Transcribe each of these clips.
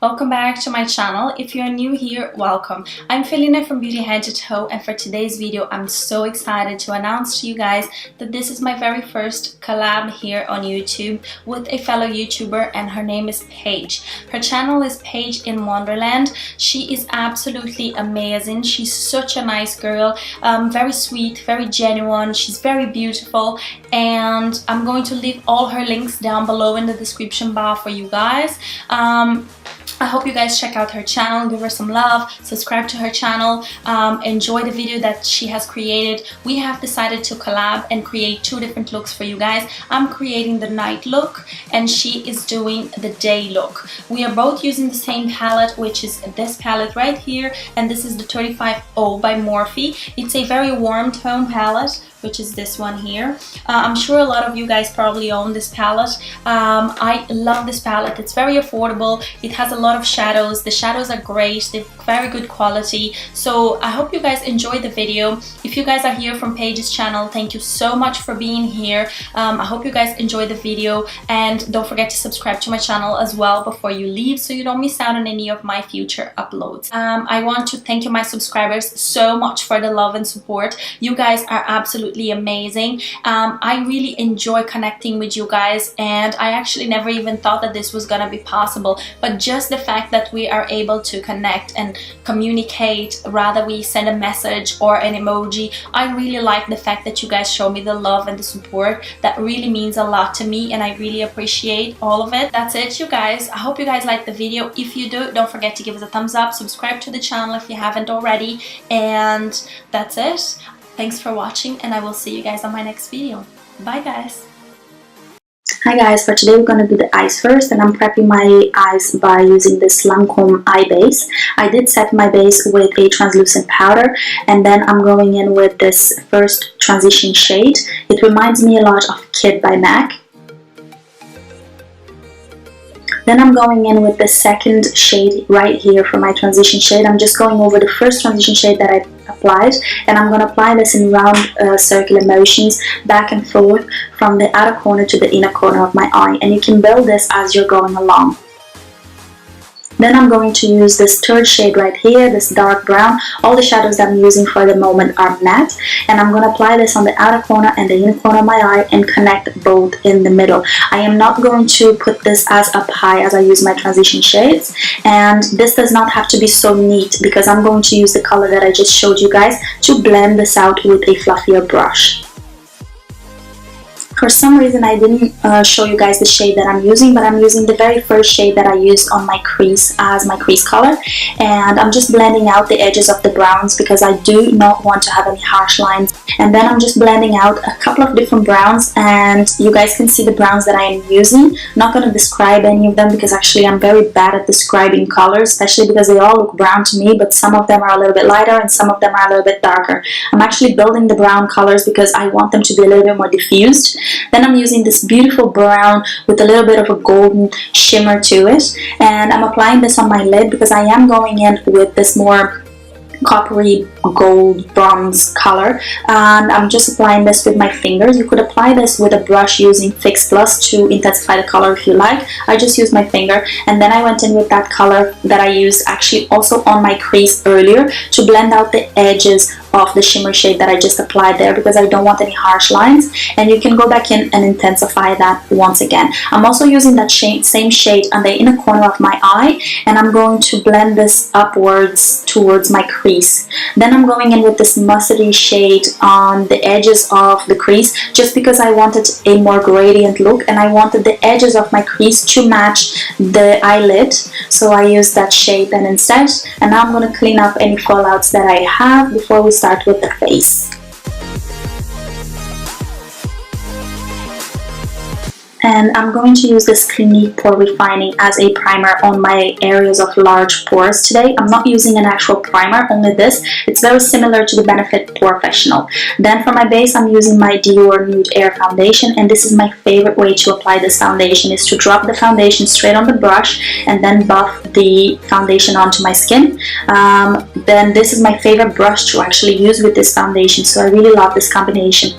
Welcome back to my channel. If you're new here, welcome. I'm Felina from Beauty Head to Toe, and for today's video I'm so excited to announce to you guys that this is my very first collab here on YouTube with a fellow YouTuber, and her name is Paige. Her channel is Paige in Wonderland. She is absolutely amazing. She's such a nice girl, very sweet, very genuine. She's very beautiful, and I'm going to leave all her links down below in the description bar for you guys. I hope you guys check out her channel, give her some love, subscribe to her channel, enjoy the video that she has created. We have decided to collab and create two different looks for you guys. I'm creating the night look and she is doing the day look. We are both using the same palette, which is this palette right here, and this is the 35O by Morphe. It's a very warm tone palette, which is this one here. I'm sure a lot of you guys probably own this palette. I love this palette. It's very affordable. It has a lot of shadows. The shadows are great. They're very good quality. So I hope you guys enjoy the video. If you guys are here from Paige's channel, thank you so much for being here. I hope you guys enjoy the video, and don't forget to subscribe to my channel as well before you leave so you don't miss out on any of my future uploads. I want to thank you, my subscribers, so much for the love and support. You guys are absolutely amazing. I really enjoy connecting with you guys, and I actually never even thought that this was gonna be possible, but just the fact that we are able to connect and communicate, rather we send a message or an emoji, I really like the fact that you guys show me the love and the support. That really means a lot to me, and I really appreciate all of it. That's it, you guys. I hope you guys like the video. If you do, don't forget to give us a thumbs up, subscribe to the channel if you haven't already, and that's it. Thanks for watching, and I will see you guys on my next video. Bye guys. Hi guys, for today we're going to do the eyes first, and I'm prepping my eyes by using this Lancome eye base. I did set my base with a translucent powder, and then I'm going in with this first transition shade. It reminds me a lot of Kid by MAC. Then I'm going in with the second shade right here for my transition shade. I'm just going over the first transition shade that I applied, and I'm going to apply this in round circular motions back and forth from the outer corner to the inner corner of my eye, and you can build this as you're going along. Then I'm going to use this third shade right here, this dark brown. All the shadows that I'm using for the moment are matte, and I'm going to apply this on the outer corner and the inner corner of my eye and connect both in the middle. I am not going to put this as up high as I use my transition shades, and this does not have to be so neat because I'm going to use the color that I just showed you guys to blend this out with a fluffier brush. For some reason I didn't show you guys the shade that I'm using, but I'm using the very first shade that I used on my crease as my crease color, and I'm just blending out the edges of the browns because I do not want to have any harsh lines. And then I'm just blending out a couple of different browns, and you guys can see the browns that I am using. I'm not going to describe any of them because actually I'm very bad at describing colors, especially because they all look brown to me, but some of them are a little bit lighter and some of them are a little bit darker. I'm actually building the brown colors because I want them to be a little bit more diffused. Then I'm using this beautiful brown with a little bit of a golden shimmer to it, and I'm applying this on my lid because I am going in with this more coppery gold bronze color, and I'm just applying this with my fingers. You could apply this with a brush using Fix Plus to intensify the color if you like. I just used my finger, and then I went in with that color that I used actually also on my crease earlier to blend out the edges of the shimmer shade that I just applied there because I don't want any harsh lines, and you can go back in and intensify that once again. I'm also using that same shade on the inner corner of my eye, and I'm going to blend this upwards towards my crease. Then I'm going in with this mustardy shade on the edges of the crease just because I wanted a more gradient look and I wanted the edges of my crease to match the eyelid, so I used that shade then instead. And now I'm going to clean up any fallouts that I have before we start with the face. And I'm going to use this Clinique Pore Refining as a primer on my areas of large pores today. I'm not using an actual primer, only this. It's very similar to the Benefit Professional. Then for my base, I'm using my Dior Nude Air Foundation, and this is my favorite way to apply this foundation, is to drop the foundation straight on the brush and then buff the foundation onto my skin. Then this is my favorite brush to actually use with this foundation, so I really love this combination.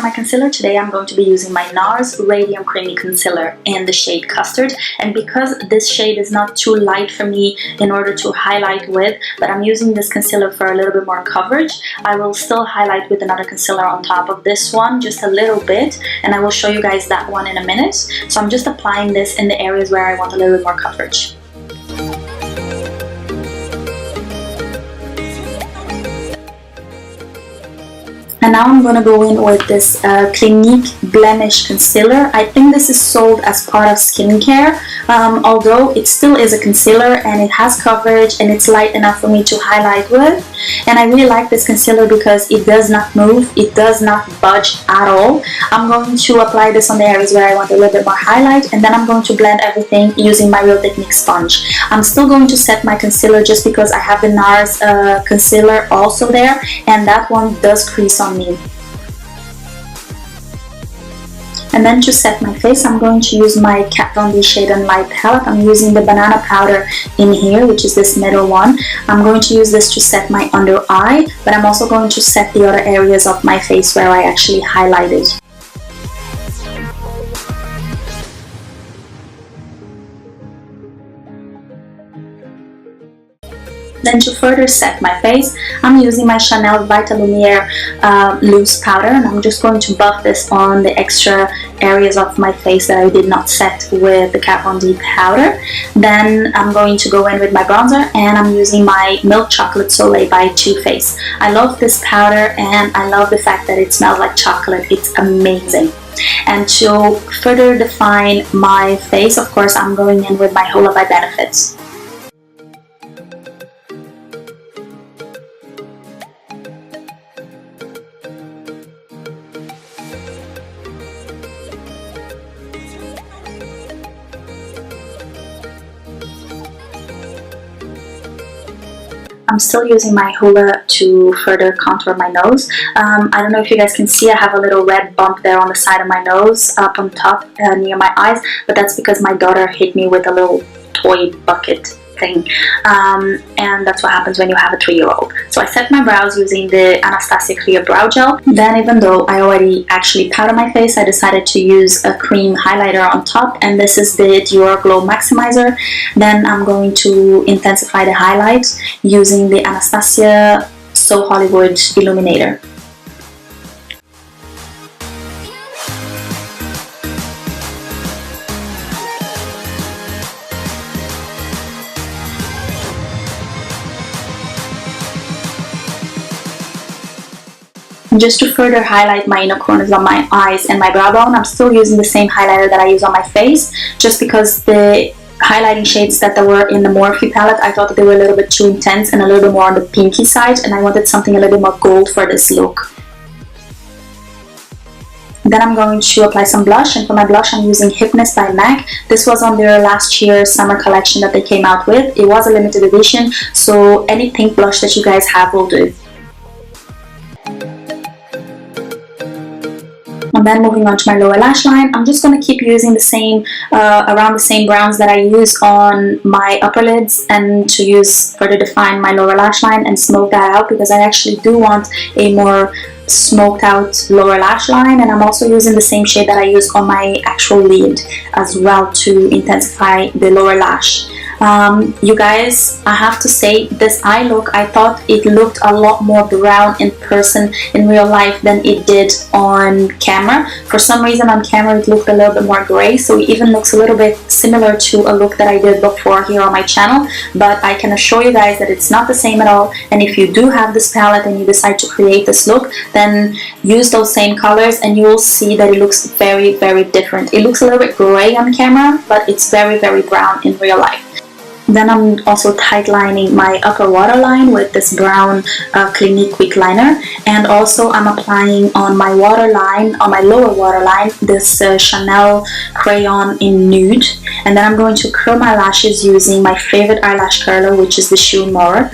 my concealer today, I'm going to be using my Nars Radium Creamy Concealer in the shade Custard. And because this shade is not too light for me in order to highlight with, but I'm using this concealer for a little bit more coverage, I will still highlight with another concealer on top of this one, just a little bit, and I will show you guys that one in a minute. So I'm just applying this in the areas where I want a little bit more coverage. And now I'm going to go in with this Clinique Blemish Concealer. I think this is sold as part of skincare, although it still is a concealer and it has coverage and it's light enough for me to highlight with. And I really like this concealer because it does not move, it does not budge at all. I'm going to apply this on the areas where I want a little bit more highlight, and then I'm going to blend everything using my Real Technique sponge. I'm still going to set my concealer just because I have the Nars concealer also there, and that one does crease on me. And then to set my face, I'm going to use my Kat Von D Shade&Light palette. I'm using the banana powder in here, which is this middle one. I'm going to use this to set my under eye, but I'm also going to set the other areas of my face where I actually highlighted. Then to further set my face, I'm using my Chanel Vitalumiere loose powder, and I'm just going to buff this on the extra areas of my face that I did not set with the Kat Von D powder. Then I'm going to go in with my bronzer, and I'm using my Milk Chocolate Solei by Too Faced. I love this powder and I love the fact that it smells like chocolate. It's amazing. And to further define my face, of course, I'm going in with my Hoola by Benefits. I'm still using my Hoola to further contour my nose. I don't know if you guys can see, I have a little red bump there on the side of my nose, up on top near my eyes, but that's because my daughter hit me with a little toy bucket thing, and that's what happens when you have a 3-year-old. So I set my brows using the Anastasia Clear Brow Gel. Then, even though I already actually powdered my face, I decided to use a cream highlighter on top, and this is the DiorGlow Maximizer. Then I'm going to intensify the highlight using the Anastasia So Hollywood Illuminator. Just to further highlight my inner corners of my eyes and my brow bone, I'm still using the same highlighter that I use on my face, just because the highlighting shades that were in the Morphe palette, I thought that they were a little bit too intense and a little bit more on the pinky side, and I wanted something a little bit more gold for this look. Then I'm going to apply some blush, and for my blush I'm using Hipness by MAC. This was on their last year's summer collection that they came out with. It was a limited edition, so any pink blush that you guys have will do. And then moving on to my lower lash line, I'm just going to keep using the same, around the same browns that I use on my upper lids, and to use further define my lower lash line and smoke that out, because I actually do want a more smoked out lower lash line. And I'm also using the same shade that I use on my actual lid as well to intensify the lower lash. You guys, I have to say, this eye look, I thought it looked a lot more brown in person in real life than it did on camera. For some reason on camera it looked a little bit more gray, so it even looks a little bit similar to a look that I did before here on my channel, but I can assure you guys that it's not the same at all. And if you do have this palette and you decide to create this look, then use those same colors and you will see that it looks very, very different. It looks a little bit gray on camera, but it's very, very brown in real life. Then I'm also tight lining my upper waterline with this brown Clinique quickliner, and also I'm applying on my waterline, on my lower waterline, this Chanel Crayon in Nude. And then I'm going to curl my lashes using my favorite eyelash curler, which is the Shu Uemura.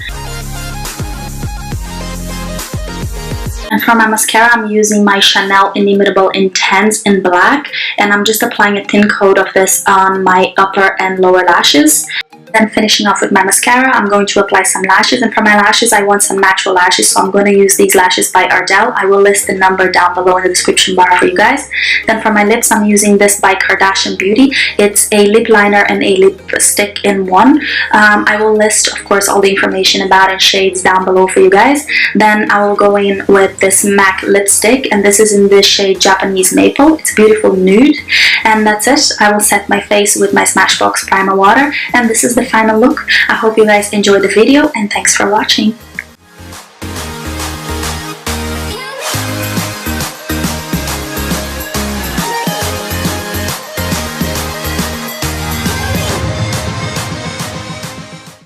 And for my mascara, I'm using my Chanel Inimitable Intense in black, and I'm just applying a thin coat of this on my upper and lower lashes. Then finishing off with my mascara, I'm going to apply some lashes, and for my lashes I want some natural lashes, so I'm going to use these lashes by Ardell. I will list the number down below in the description bar for you guys. Then for my lips, I'm using this by Kardashian Beauty. It's a lip liner and a lipstick in one. I will list, of course, all the information about it, shades down below for you guys. Then I will go in with this MAC lipstick, and this is in the shade Japanese Maple. It's a beautiful nude, and that's it. I will set my face with my Smashbox primer water, and this is the final look. I hope you guys enjoyed the video, and thanks for watching.